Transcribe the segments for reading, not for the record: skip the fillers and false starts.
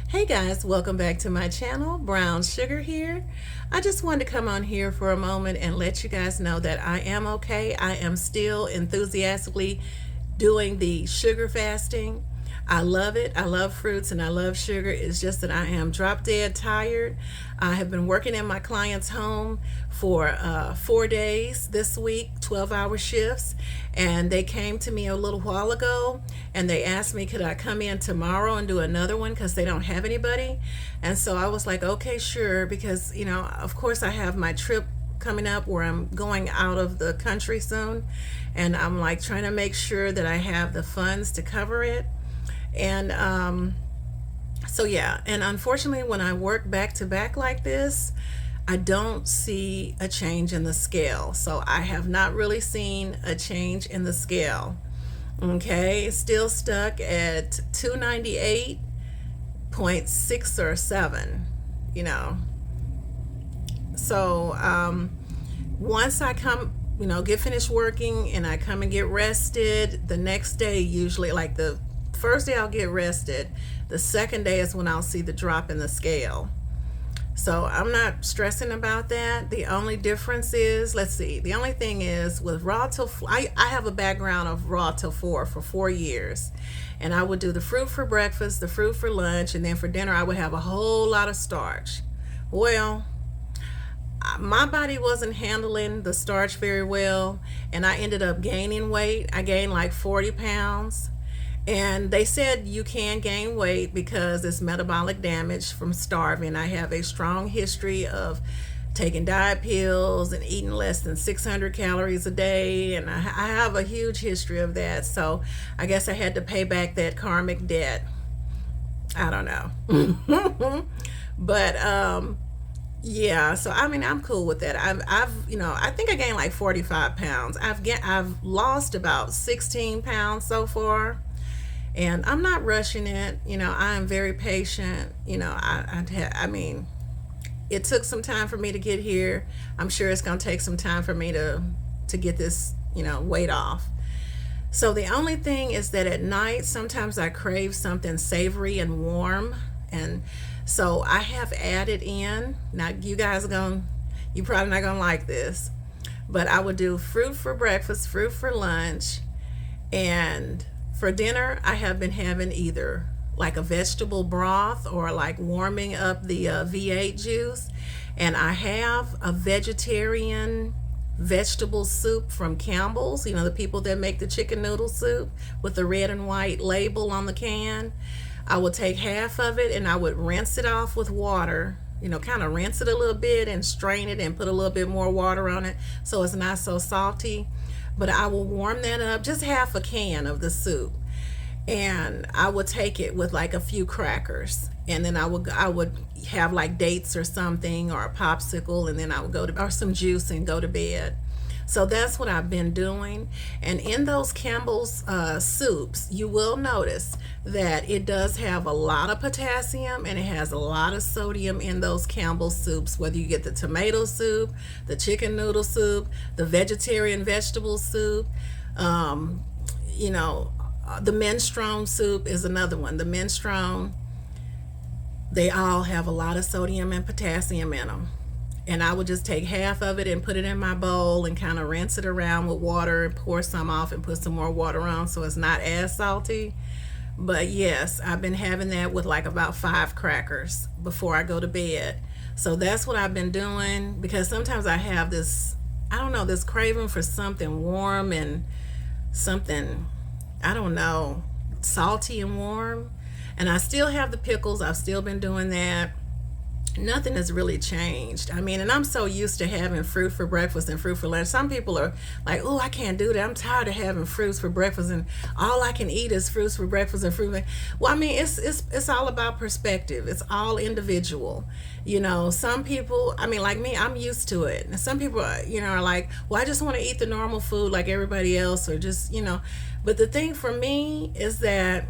Hey guys, welcome back to my channel. Brown Sugar here. I just wanted to come on here for a moment and let you guys know that I am okay. I am still enthusiastically doing the sugar fasting. I love it. I love fruits and I love sugar. It's just that I am drop dead tired. I have been working in my client's home for 4 days this week, 12-hour shifts, and they came to me a little while ago and they asked me could I come in tomorrow and do another one because they don't have anybody. And so I was like, okay, sure, because of course I have my trip coming up where I'm going out of the country soon, and I'm like trying to make sure that I have the funds to cover it. And so yeah, and unfortunately when I work back to back like this, I don't see a change in the scale. So I have not really seen a change in the scale. Okay, it's still stuck at 298.6 or 7, you know. So once I come, get finished working and I come and get rested, the next day, usually like the first day I'll get rested, the second day is when I'll see the drop in the scale. So I'm not stressing about that. The only difference is, let's see, the only thing is with raw till I have a background of raw till 4 for 4 years, and I would do the fruit for breakfast, the fruit for lunch, and then for dinner I would have a whole lot of starch. Well, my body wasn't handling the starch very well, and I ended up gaining weight. I gained like 40 pounds. And they said you can gain weight because it's metabolic damage from starving. I have a strong history of taking diet pills and eating less than 600 calories a day. And I have a huge history of that. So I guess I had to pay back that karmic debt. I don't know. But yeah, so I mean I'm cool with that. I've I think I gained like 45 pounds. I've lost about 16 pounds so far. And I'm not rushing it. I am very patient. I mean, it took some time for me to get here. I'm sure it's going to take some time for me to get this, weight off. So the only thing is that at night, sometimes I crave something savory and warm. And so I have added in, now you guys you probably not going to like this, but I would do fruit for breakfast, fruit for lunch, and for dinner, I have been having either like a vegetable broth or like warming up the V8 juice. And I have a vegetarian vegetable soup from Campbell's, the people that make the chicken noodle soup with the red and white label on the can. I would take half of it and I would rinse it off with water, kind of rinse it a little bit and strain it and put a little bit more water on it so it's not so salty. But I will warm that up, just half a can of the soup, and I would take it with like a few crackers, and then I would have like dates or something or a popsicle, and then I would or some juice and go to bed. So that's what I've been doing. And in those Campbell's soups, you will notice that it does have a lot of potassium and it has a lot of sodium in those Campbell's soups, whether you get the tomato soup, the chicken noodle soup, the vegetarian vegetable soup. The minestrone soup is another one. The minestrone, they all have a lot of sodium and potassium in them. And I would just take half of it and put it in my bowl and kind of rinse it around with water and pour some off and put some more water on so it's not as salty. But yes, I've been having that with like about 5 crackers before I go to bed. So that's what I've been doing, because sometimes I have this, I don't know, this craving for something warm and something, I don't know, salty and warm. And I still have the pickles. I've still been doing that. Nothing has really changed. I mean, and I'm so used to having fruit for breakfast and fruit for lunch. Some people are like, oh, I can't do that. I'm tired of having fruits for breakfast and all I can eat is fruits for breakfast and fruit. Well, I mean, it's all about perspective. It's all individual. Some people, I mean, like me, I'm used to it. And some people, are like, well, I just want to eat the normal food like everybody else, or just, But the thing for me is that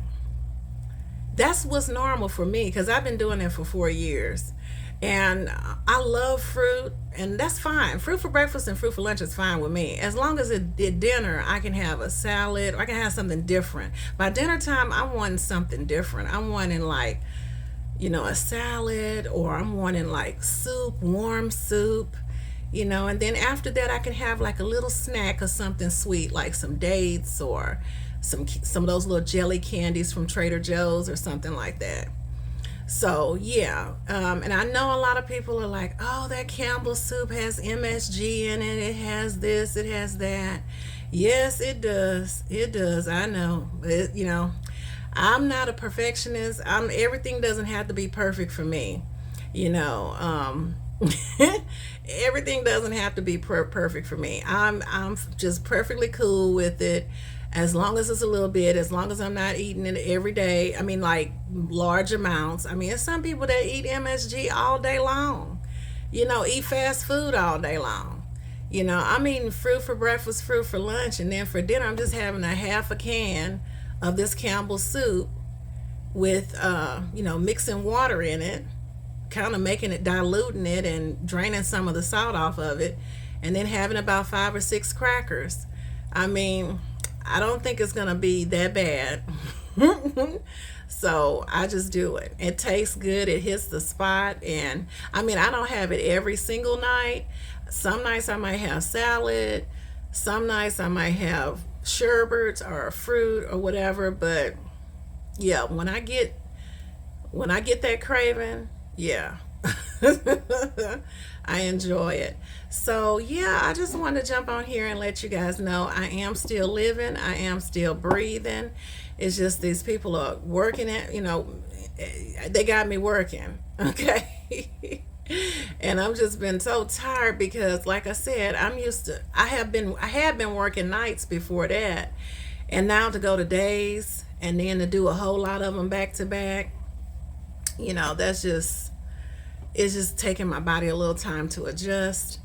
that's what's normal for me, because I've been doing it for 4 years. And I love fruit, and that's fine. Fruit for breakfast and fruit for lunch is fine with me. As long as at dinner, I can have a salad or I can have something different. By dinner time, I'm wanting something different. I'm wanting like a salad, or I'm wanting like soup, warm soup, and then after that I can have like a little snack or something sweet, like some dates or some of those little jelly candies from Trader Joe's or something like that. So yeah, and I know a lot of people are like, "Oh, that Campbell soup has MSG in it. It has this. It has that." Yes, it does. It does. I know. I'm not a perfectionist. Everything doesn't have to be perfect for me. You know, everything doesn't have to be perfect for me. I'm just perfectly cool with it, as long as it's a little bit, as long as I'm not eating it every day. I mean, like large amounts. I mean, there's some people that eat MSG all day long, eat fast food all day long. I'm eating fruit for breakfast, fruit for lunch, and then for dinner, I'm just having a half a can of this Campbell soup with, mixing water in it, kind of making it, diluting it, and draining some of the salt off of it, and then having about 5 or 6 crackers. I mean, I don't think it's gonna be that bad. So I just do it. It tastes good. It hits the spot. And I mean, I don't have it every single night. Some nights I might have salad. Some nights I might have sherbets or fruit or whatever. But yeah, when I get that craving, yeah. I enjoy it. So, yeah, I just wanted to jump on here and let you guys know I am still living, I am still breathing. It's just these people are working they got me working, okay? And I've just been so tired because, like I said, I had been working nights before that, and now to go to days and then to do a whole lot of them back to back, that's just, it's just taking my body a little time to adjust.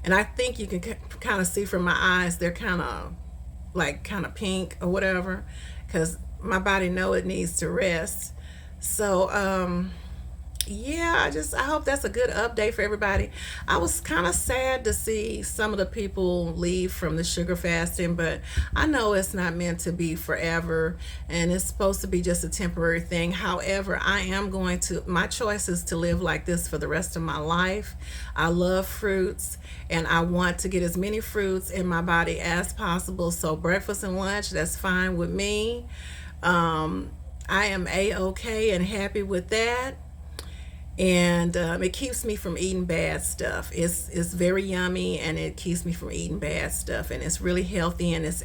And I think you can kind of see from my eyes, they're kind of pink or whatever, because my body know it needs to rest. So yeah, I hope that's a good update for everybody. I was kind of sad to see some of the people leave from the sugar fasting, but I know it's not meant to be forever, and it's supposed to be just a temporary thing. However, my choice is to live like this for the rest of my life. I love fruits, and I want to get as many fruits in my body as possible. So breakfast and lunch, that's fine with me. I am a-okay and happy with that. And it keeps me from eating bad stuff. It's very yummy, and it keeps me from eating bad stuff, and it's really healthy, and it's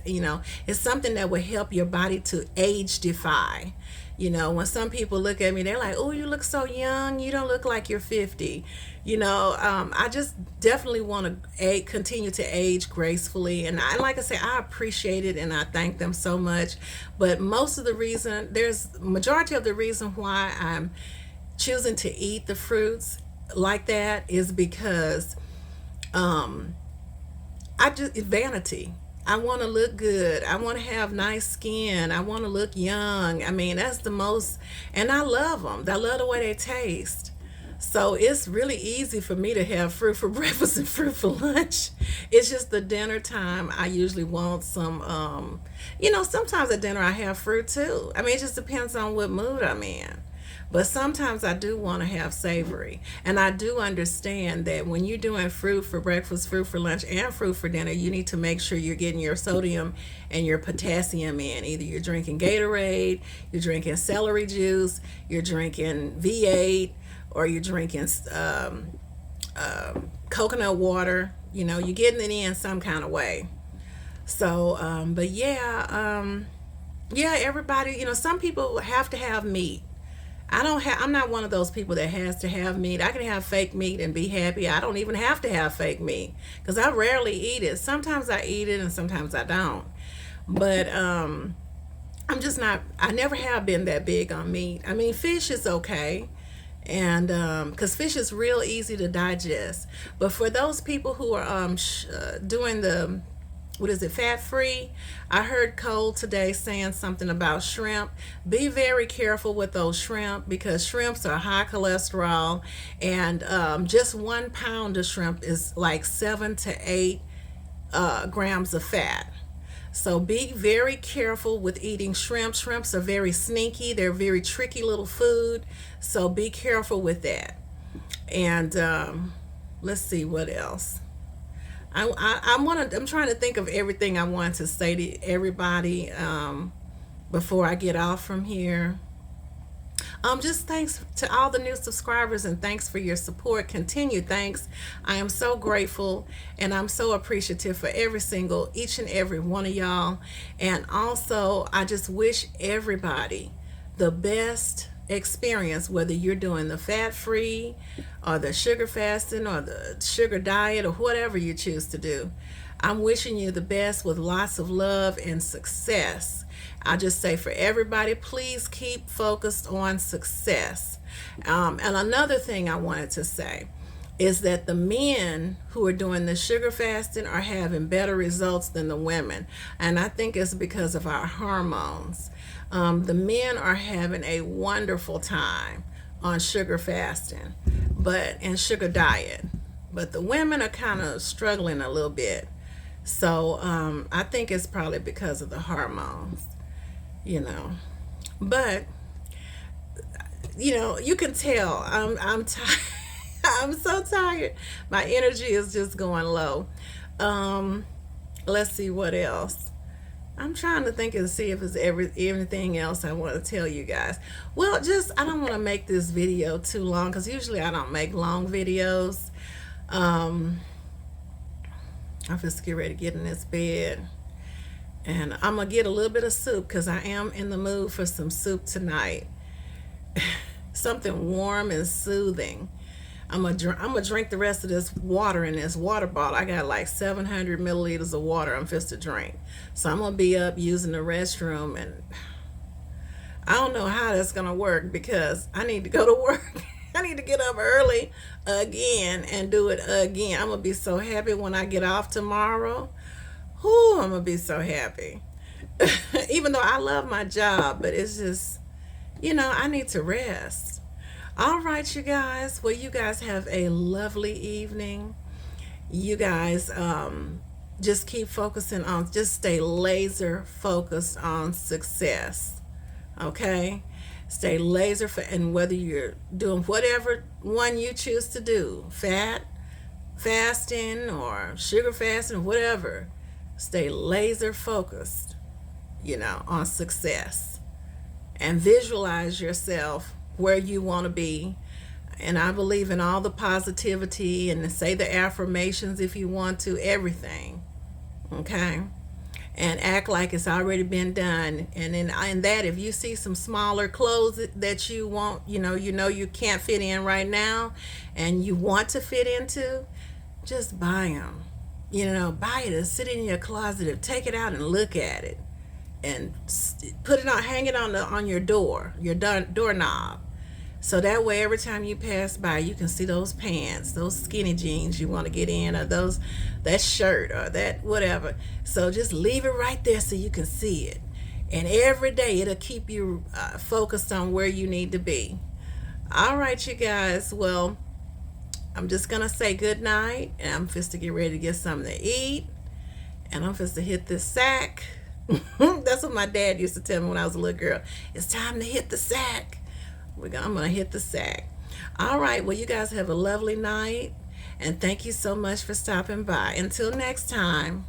something that will help your body to age defy. When some people look at me, they're like, "Oh, you look so young. You don't look like you're 50." I just definitely want to continue to age gracefully, and like I say, I appreciate it and I thank them so much. But majority of the reason why I'm choosing to eat the fruits like that is because vanity. I want to look good. I want to have nice skin. I want to look young. I mean, that's the most, and I love them. I love the way they taste. So it's really easy for me to have fruit for breakfast and fruit for lunch. It's just the dinner time. I usually want some, sometimes at dinner I have fruit too. I mean, it just depends on what mood I'm in. But sometimes I do want to have savory. And I do understand that when you're doing fruit for breakfast, fruit for lunch, and fruit for dinner, you need to make sure you're getting your sodium and your potassium in. Either you're drinking Gatorade, you're drinking celery juice, you're drinking V8, or you're drinking coconut water. You're getting it in some kind of way. So, but yeah, everybody, some people have to have meat. I'm not one of those people that has to have meat. I can have fake meat and be happy. I don't even have to have fake meat because I rarely eat it. Sometimes I eat it and sometimes I don't. But I'm just not, I never have been that big on meat. I mean, fish is okay. And because fish is real easy to digest. But for those people who are doing the, what is it, fat free? I heard Cole today saying something about shrimp. Be very careful with those shrimp because shrimps are high cholesterol, and just 1 pound of shrimp is like 7 to 8 grams of fat. So be very careful with eating shrimp. Shrimps are very sneaky. They're very tricky little food. So be careful with that. And let's see what else. I'm trying to think of everything I want to say to everybody before I get off from here. Just thanks to all the new subscribers and thanks for your support. Continued thanks. I am so grateful and I'm so appreciative for each and every one of y'all. And also, I just wish everybody the best experience, whether you're doing the fat free or the sugar fasting or the sugar diet or whatever you choose to do. I'm wishing you the best with lots of love and success. I just say for everybody, please keep focused on success. And another thing I wanted to say is that the men who are doing the sugar fasting are having better results than the women. And I think it's because of our hormones. The men are having a wonderful time on sugar fasting, and sugar diet. But the women are kind of struggling a little bit. So I think it's probably because of the hormones, But you can tell I'm tired. I'm so tired. My energy is just going low. Let's see what else. I'm trying to think and see if there's anything else I want to tell you guys. Well, I don't want to make this video too long because usually I don't make long videos. I'm just get ready to get in this bed. And I'm going to get a little bit of soup because I am in the mood for some soup tonight. Something warm and soothing. I'm gonna drink the rest of this water in this water bottle. I got like 700 milliliters of water I'm supposed to drink. So I'm gonna be up using the restroom, and I don't know how that's gonna work because I need to go to work. I need to get up early again and do it again. I'm gonna be so happy when I get off tomorrow. Whoo, I'm gonna be so happy. Even though I love my job, but it's just, I need to rest. All right, you guys. Well, you guys have a lovely evening. You guys just keep focusing on, just stay laser focused on success. Okay? Stay laser and whether you're doing whatever one you choose to do, fasting or sugar fasting or whatever, stay laser focused, on success. And visualize yourself where you want to be. And I believe in all the positivity and say the affirmations if you want to, everything. Okay? And act like it's already been done. And in that, if you see some smaller clothes that you want, you can't fit in right now and you want to fit into, just buy them. Buy it and sit in your closet and take it out and look at it. And put it on, hang it on your doorknob. So that way, every time you pass by, you can see those pants, those skinny jeans you want to get in, or that shirt, or that whatever. So just leave it right there so you can see it. And every day, it'll keep you focused on where you need to be. All right, you guys. Well, I'm just going to say good night, and I'm just to get ready to get something to eat. And I'm just to hit this sack. That's what my dad used to tell me when I was a little girl. It's time to hit the sack. I'm going to hit the sack. All right. Well, you guys have a lovely night. And thank you so much for stopping by. Until next time.